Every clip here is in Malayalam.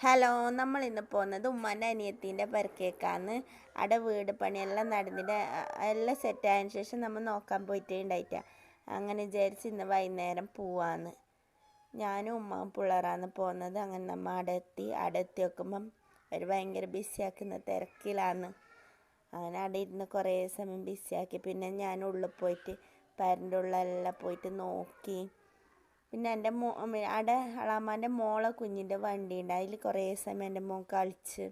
ഹലോ, നമ്മൾ ഇന്ന് പോകുന്നത് ഉമ്മാൻ്റെ അനിയത്തിൻ്റെ പെരക്കേക്കാന്ന്. അവിടെ വീട് പണിയെല്ലാം നടന്നിട്ട് എല്ലാം സെറ്റായതിനു ശേഷം നമ്മൾ നോക്കാൻ പോയിട്ടേ ഉണ്ടായിട്ടാ. അങ്ങനെ വിചാരിച്ച് ഇന്ന് വൈകുന്നേരം പോവാന്ന്. ഞാനും ഉമ്മാവും പിള്ളേരാന്ന് പോകുന്നത്. അങ്ങനെ നമ്മൾ അവിടെ എത്തി നോക്കുമ്പം അവർ ഭയങ്കര ബിസിയാക്കുന്ന തിരക്കിലാന്ന്. അങ്ങനെ അവിടെ ഇരുന്ന് കുറേ സമയം ബിസിയാക്കി. പിന്നെ ഞാൻ ഉള്ളിൽ പോയിട്ട് പരൻ്റെ ഉള്ളെല്ലാം പോയിട്ട് നോക്കി. പിന്നെ എൻ്റെ അവിടെ അളാമാൻ്റെ മോളെ കുഞ്ഞിൻ്റെ വണ്ടി ഉണ്ട്. അതിൽ കുറേ സമയം എൻ്റെ മോൻ കളിച്ച്.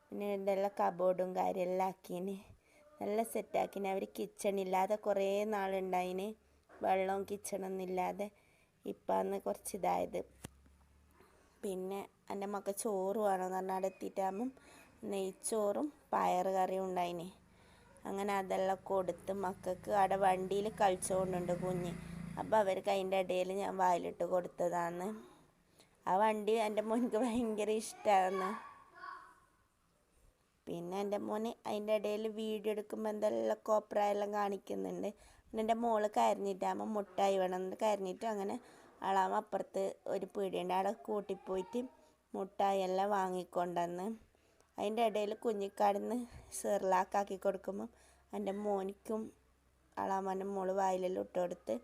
പിന്നെ ഇതെല്ലാം കബോർഡും കാര്യമെല്ലാം ആക്കീന്, നല്ല സെറ്റാക്കിന്. അവർ കിച്ചണില്ലാതെ കുറേ നാളുണ്ടായിന്, വെള്ളവും കിച്ചണൊന്നും ഇല്ലാതെ. ഇപ്പം അന്ന് കുറച്ച് ഇതായത്. പിന്നെ എൻ്റെ മക്കൾ ചോറ് വേണമെന്ന് പറഞ്ഞാൽ അവിടെ എത്തിയിട്ടാകുമ്പം നെയ്ച്ചോറും പയറ് കറിയും ഉണ്ടായിന്. അങ്ങനെ അതെല്ലാം കൊടുത്ത് മക്കൾക്ക് അവിടെ വണ്ടിയിൽ കളിച്ചുകൊണ്ടുണ്ട് കുഞ്ഞ്. അപ്പോൾ അവർക്ക് അതിൻ്റെ ഇടയിൽ ഞാൻ വായിലിട്ട് കൊടുത്തതാണ്. ആ വണ്ടി എൻ്റെ മോനിക്ക് ഭയങ്കര ഇഷ്ടമാണ്. പിന്നെ എൻ്റെ മോന് അതിൻ്റെ ഇടയിൽ വീഡിയോ എടുക്കുമ്പോൾ എന്തെല്ലാം കോപ്രായെല്ലാം കാണിക്കുന്നുണ്ട്. പിന്നെ എൻ്റെ മോള് കരഞ്ഞിട്ടാകുമ്പോൾ മുട്ടായി വേണമെന്ന് കരഞ്ഞിട്ട് അങ്ങനെ അളാമ അപ്പുറത്ത് ഒരു പീടിയുണ്ട്, അവിടെ കൂട്ടിപ്പോയിട്ട് മുട്ടായി എല്ലാം വാങ്ങിക്കൊണ്ടുവന്ന്. അതിൻ്റെ ഇടയിൽ കുഞ്ഞിക്കാടിന്ന് സെർലാക്കാക്കി കൊടുക്കുമ്പോൾ എൻ്റെ മോനിക്കും അളാമാൻ്റെ മോള് വായിലെല്ലാം ഇട്ട് കൊടുത്ത്.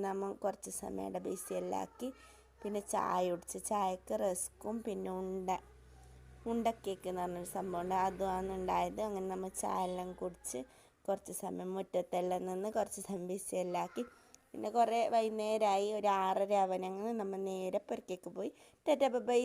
നമ്മൾ കുറച്ച് സമയം അവിടെ ബിസിയെല്ലാം ആക്കി. പിന്നെ ചായ കുടിച്ച്. ചായക്ക് റസ്ക്കും പിന്നെ ഉണ്ടക്കേക്ക് എന്ന് പറഞ്ഞൊരു സംഭവമുണ്ട്, അതുമാണ് ഉണ്ടായത്. അങ്ങനെ നമ്മൾ ചായ എല്ലാം കുടിച്ച് കുറച്ച് സമയം മുറ്റത്തെല്ലാം നിന്ന് കുറച്ച് സമയം ബിസിയെല്ലാം ആക്കി. പിന്നെ കുറേ വൈകുന്നേരമായി, ഒരു 6:30 ആവാനങ്ങനെ നമ്മൾ നേരെ പുരക്കേക്ക് പോയി. Tata bye bye.